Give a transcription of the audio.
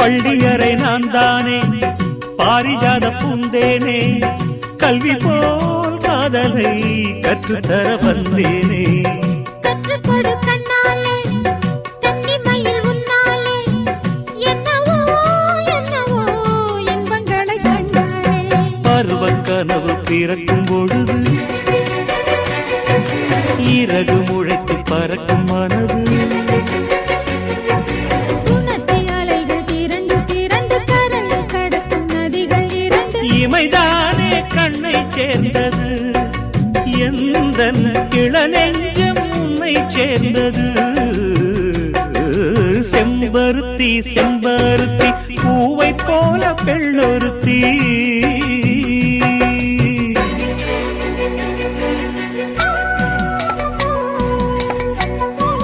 பள்ளியறை நான் தானே பாரிஜாத பூந்தேனே கல்வி போல் காதலை கற்றுத்தர வந்தேனே கற்றுக்கொடு கண்ணாலே கன்னிமயில் உன்னாலே என்னவோ என்னவோ இன்பங்களை கண்டாலே பருவக் கனவு பிறக்கும் பொழுது இறகு முளைத்து பறக்கும் மனது இமைதானே கண்ணை சேர்ந்தது எந்தன் இளநெஞ்சம் உன்னை சேர்ந்தது செம்பருத்தி செம்பருத்தி பூவை போல பெண்ணொருத்தி